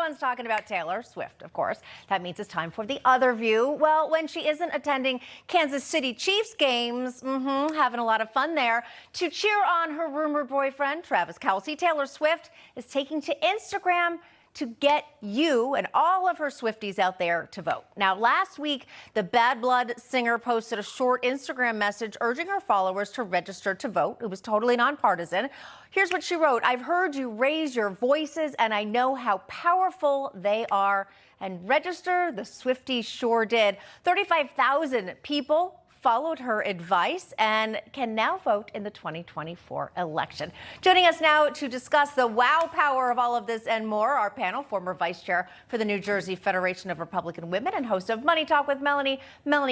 everyone's talking about Taylor Swift, of course. That means it's time for the other view. Well, when she isn't attending Kansas City Chiefs games, having a lot of fun there, to cheer on her rumored boyfriend, Travis Kelce, Taylor Swift is taking to Instagram to get you and all of her Swifties out there to vote. Now, last week, the Bad Blood singer posted a short Instagram message urging her followers to register to vote. It was totally nonpartisan. Here's what she wrote. I've heard you raise your voices, and I know how powerful they are. And register, the Swifties sure did. 35,000 people followed her advice and can now vote in the 2024 election. Joining us now to discuss the wow power of all of this and more, our panel, former vice chair for the New Jersey Federation of Republican Women and host of Money Talk with Melanie,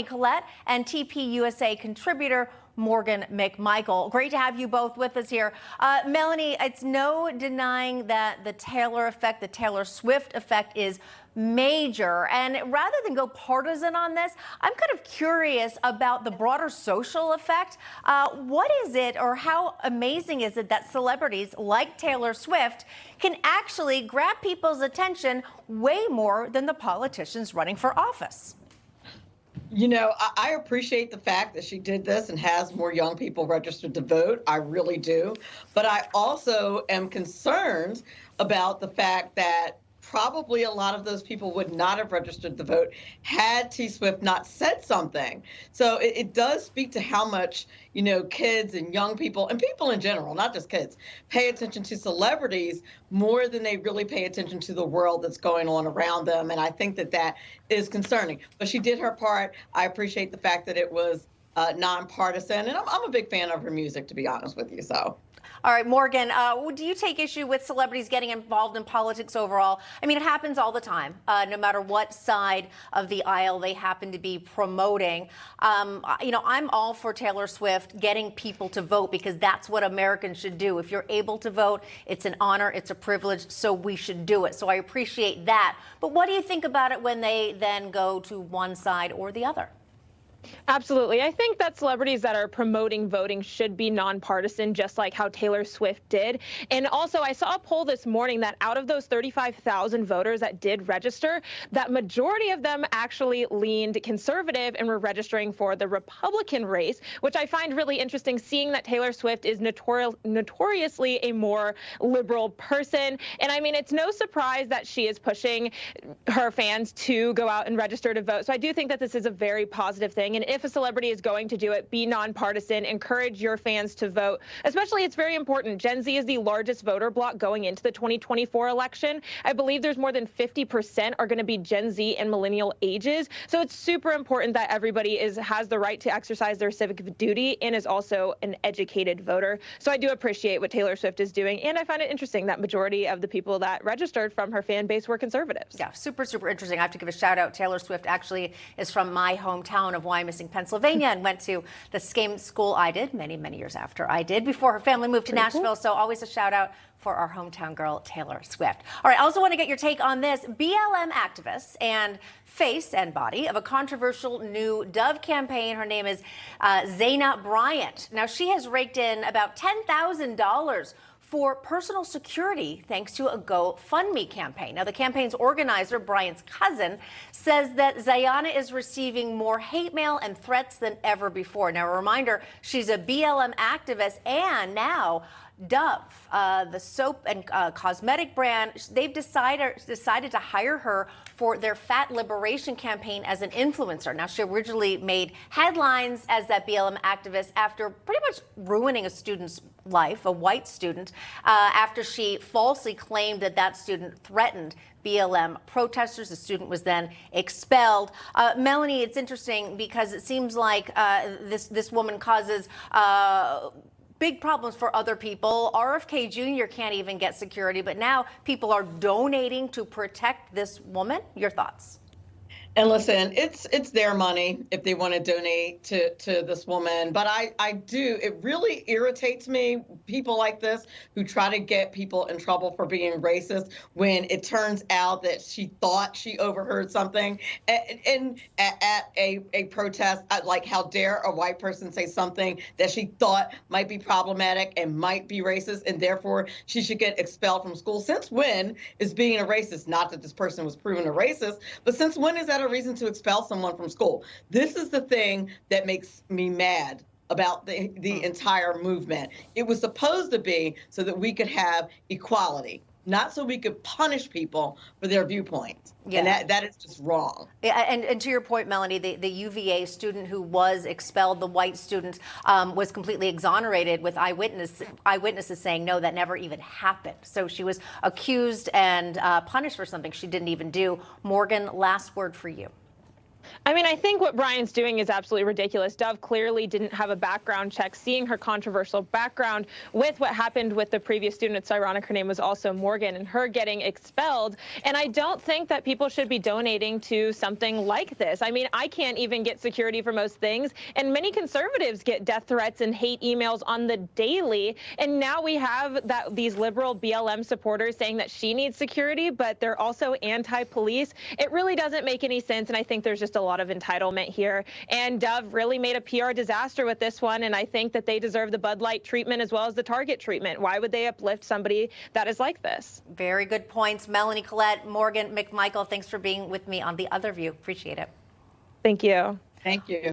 Collette, and TPUSA contributor Morgan McMichael. Great to have you both with us here. Melanie, it's no denying that the Taylor effect, the Taylor Swift effect is major. And rather than go partisan on this, I'm kind of curious about the broader social effect. What is it, or how amazing is it that celebrities like Taylor Swift can actually grab people's attention way more than the politicians running for office? You know, I appreciate the fact that she did this and has more young people registered to vote. I really do. But I also am concerned about the fact that probably a lot of those people would not have registered to vote had T Swift not said something. So it does speak to how much, you know, kids and young people and people in general, not just kids, pay attention to celebrities more than they really pay attention to the world that's going on around them. And I think that that is concerning. But she did her part. I appreciate the fact that it was nonpartisan. And I'm a big fan of her music, to be honest with you. So. All right, Morgan, do you take issue with celebrities getting involved in politics overall? I mean, it happens all the time, no matter what side of the aisle they happen to be promoting. You know, I'm all for Taylor Swift getting people to vote because that's what Americans should do. If you're able to vote, it's an honor, it's a privilege, so we should do it. So I appreciate that. But what do you think about it when they then go to one side or the other? Absolutely. I think that celebrities that are promoting voting should be nonpartisan, just like how Taylor Swift did. And also, I saw a poll this morning that out of those 35,000 voters that did register, that majority of them actually leaned conservative and were registering for the Republican race, which I find really interesting, seeing that Taylor Swift is notoriously a more liberal person. And I mean, it's no surprise that she is pushing her fans to go out and register to vote. So I do think that this is a very positive thing. And if a celebrity is going to do it, be nonpartisan, encourage your fans to vote. Especially, it's very important. Gen Z is the largest voter bloc going into the 2024 election. I believe there's more than 50% are going to be Gen Z and millennial ages. So it's super important that everybody has the right to exercise their civic duty and is also an educated voter. So I do appreciate what Taylor Swift is doing. And I find it interesting that majority of the people that registered from her fan base were conservatives. Yeah, super, super interesting. I have to give a shout out. Taylor Swift actually is from my hometown of Wyomissing, Pennsylvania, and went to the same school I did many, many years after I did, before her family moved to Nashville. Cool. So always a shout out for our hometown girl, Taylor Swift. All right, I also want to get your take on this. BLM activists and face and body of a controversial new Dove campaign. Her name is Zaina Bryant. Now, she has raked in about $10,000 for personal security thanks to a GoFundMe campaign. Now, the campaign's organizer, Bryant's cousin, says that Zaina is receiving more hate mail and threats than ever before. Now, a reminder, she's a BLM activist, and now Dove, the soap and cosmetic brand, they've decided to hire her for their fat liberation campaign as an influencer. Now, she originally made headlines as that BLM activist after pretty much ruining a student's life, a white student, after she falsely claimed that that student threatened BLM protesters. The student was then expelled. Melanie, it's interesting because it seems like this woman causes big problems for other people. RFK Jr. can't even get security, but now people are donating to protect this woman. Your thoughts? And listen, it's their money if they want to donate to this woman. But it really irritates me, people like this who try to get people in trouble for being racist when it turns out that she thought she overheard something. And at a protest, like, how dare a white person say something that she thought might be problematic and might be racist, and therefore she should get expelled from school. Since when is being a racist, not that this person was proven a racist, but since when is that a reason to expel someone from school? This is the thing that makes me mad about the entire movement. It was supposed to be so that we could have equality, not so we could punish people for their viewpoints. Yeah. And that is just wrong. Yeah, and to your point, Melanie, the UVA student who was expelled, the white student, was completely exonerated with eyewitnesses saying, no, that never even happened. So she was accused and punished for something she didn't even do. Morgan, last word for you. I mean, I think what Brian's doing is absolutely ridiculous. Dove clearly didn't have a background check. Seeing her controversial background with what happened with the previous student, it's ironic her name was also Morgan, and her getting expelled. And I don't think that people should be donating to something like this. I mean, I can't even get security for most things, and many conservatives get death threats and hate emails on the daily. And now we have these liberal BLM supporters saying that she needs security, but they're also anti-police. It really doesn't make any sense, and I think there's just a lot of entitlement here. And Dove really made a PR disaster with this one, and I think that they deserve the Bud Light treatment as well as the Target treatment. Why would they uplift somebody that is like this? Very good points. Melanie, Collette, Morgan, McMichael, thanks for being with me on The Other View. Appreciate it. Thank you. Thank you.